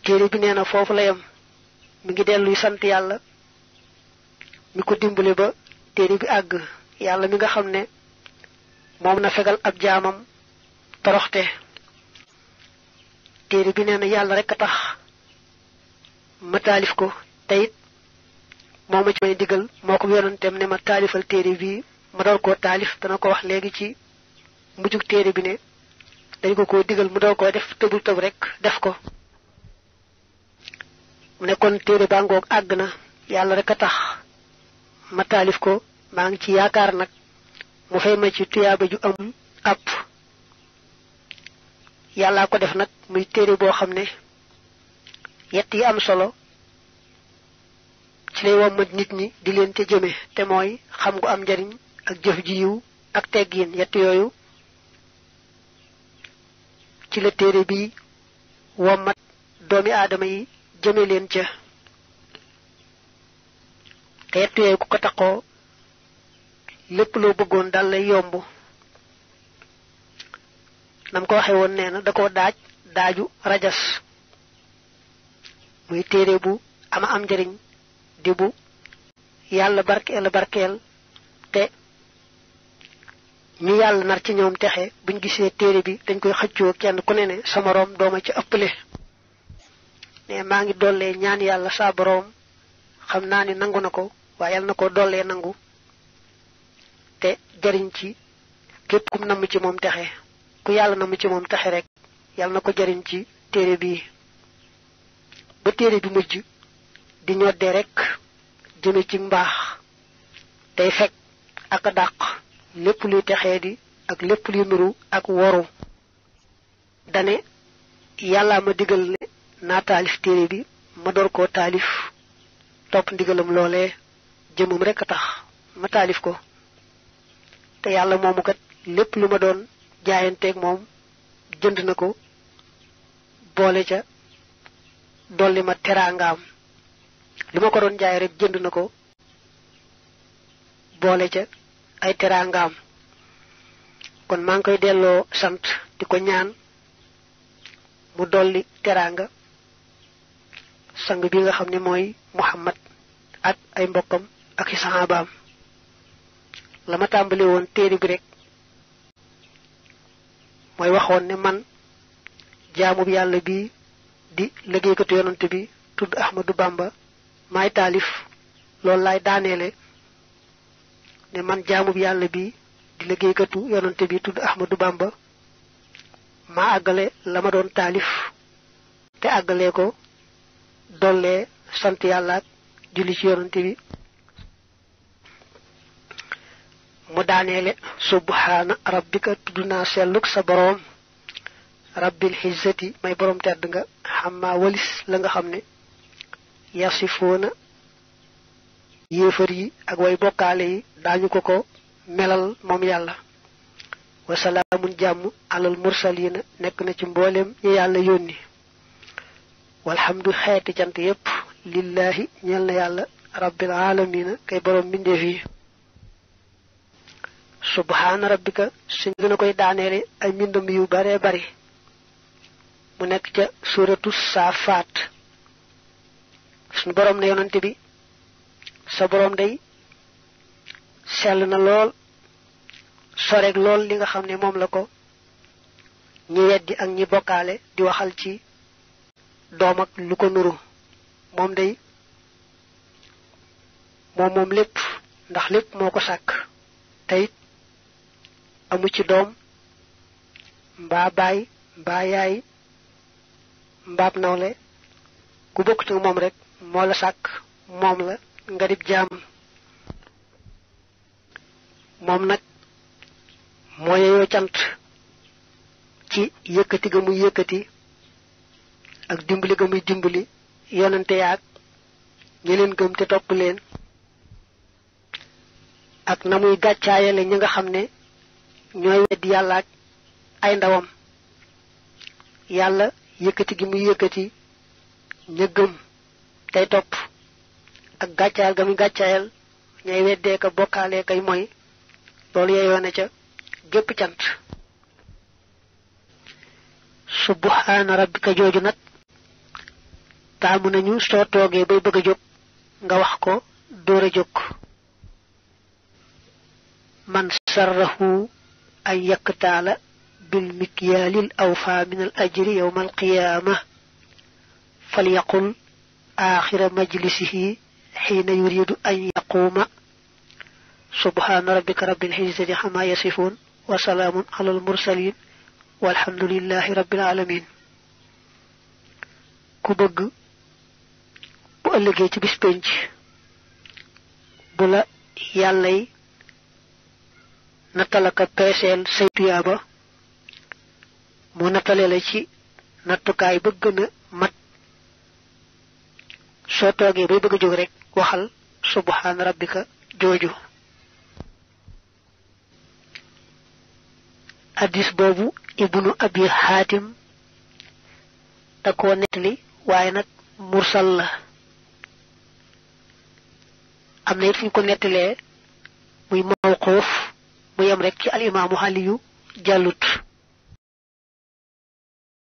téere bi nee na foofu la yem mi ngi delluy sant yàlla mi ko dimbale ba téere bi àgg yàlla mi nga xam ne moom na fegal ab jaamam toroxte téere bi nee na yàlla rek a tax ma taalif ko teyit moo ma ci may digal moo ko yonanteem ne ma taalifal téere bi ma door koo taalif dana ko wax léegi ci mujjug téere bi ne dañ ko digal mu door koo def tëbul tëb rek def ko mu ne kon téere baa ngoog àgg na yàlla rek a tax ma taalif ko maa ngi ci yaakaar nag mu fay ma ci tuyaaba ju amul àpp yàllaa ko def nag muy téere boo xam ne yett yi am solo ci lay wommat nit ñi di leen te jëme te mooy xam gu am njariñ ak jëf ji yiw ak teggiin yett yooyu ci la téere bi wommat doomi aadama yi jëme leen ca te yett yooyu ku ko taxoo lépp loo bëggoon dal lay yomb nam ko waxe woon nee na da ko daaju rajas muy téere bu ama am njariñ di bu yàlla barkeel te ñu yàlla nar ci ñoom texe buñ gisee téere bi dañ koy xëccoo kenn ku ne sa moroom dooma ci ëpple ne maa ngi dollee ñaan yàlla saa boroom xam naa ni nangu na ko waaye yàlla na ko dollee nangu te jariñ ci képp kum namm ci moom texe ku yàlla namm ci moom texe rek yàlla na ko jariñ ci téere bi ba téere bi mujj di ñodde rek jëme ci mbaax tey fekk ak dàq lépp luy texee di ak lépp luy nuru ak woru dane yàlla ma digal ne naa taalif téere bi ma door koo taalif topp ndigalam loolee jëmum rek a tax ma taalif ko te yàlla moomu kat lépp lu ma doon jaayanteeg moom jënd na ko boole ca dolli ma teraangaam li ma ko doon jaay rek jënd na ko boole ca ay teraangaam kon maa ngi koy delloo sant di ko ñaan mu dolli teraanga sang bi nga xam ne mooy Muhammad ak ay mbokkam ak i saxaabaam la ma tàmbali woon téere bi rek mooy waxoon ne man jaamub yàlla bi di liggéeykatu yonante bi tudd Ahmadu Bamba maay taalif loolu laay daaneele ne man jaamub yàlla bi di liggéeykatu yonante bi tudd Ahmadu Bamba maa àggale la ma doon taalif te àggalee ko dollee sant yàlla ak julli ci yonante bi mu daaneele subhaana rabbika tudd naa selluk sa boroom rabbil xizzati may boroom tedd nga xammaa walis la nga xam ne yasifoona yéefar yi ak way bokkaale yi daañu ko melal moom yàlla wasalaamun jàmm alal mursaliina nekk na ci mbooleem ñi yàlla yónni walhamdu xeeti cant yépp lillaahi ñeel na yàlla rabbil aalamiina kay boroom mbindeef yi subhaana rabbika suñ gën a koy daaneele ay mbindam yu bare bari mu nekk ca suratu saafaat suñ boroom ne yonante bi sa boroom day sell na lool soreg lool li nga xam ne moom la ko ñi weddi ak ñi bokkaale di waxal ci doom ak lu ko nuru moom day moom lépp ndax lépp moo ko sàkk teyit amu ci doom mbaa baay mbaa yaay mbaab nawle ku bokkut ak moom rek moo la sàkk moom la nga dib jaam moom nag moo yeyoo cant ci yëkkati ga muy yëkkati ak dimbali ga muy dimbali yonante yaag ñi leen gëm te topp leen ak na muy gàccaayale ñi nga xam ne ñooy weddi yàlla ak ay ndawam yàlla yëkkati gi muy yëkkati ña gëm tey topp ak gàccaayal ga muy gàccaayal ñay weddee ka bokkaalee kay mooy loolu yeyoo na ca gépp cant subhaana rabbika jooju nag taamu nañu soo toogee bay bëgg a jóg nga wax ko door a jóg man sarrahu ay yaktaala bil mikyaalil awfa min al ajri yawma al qiyaama falyaqul aaxira majlisihi xiina yuridu an yaquuma subhaana rabbika rabbil izzati amma yasifuun wa salaamun alal mursaliin walhamdulillahi rabbil aalamiin ku bëgg bu ëllëgee ci bis penc bu la yàllay nattalaka peeseel say tuyaaba mu nattale la ci nattukaay ba gën a mat soo toogee bay bëgg a jóg rek waxal subhaana rabbika jooju hadis boobu ibnu abi xaatim da koo nettali waaye nag mursal la am na it fu ñu ko nettalee muy mawquuf mu yem rek ci al imaamu Aliyu jàllut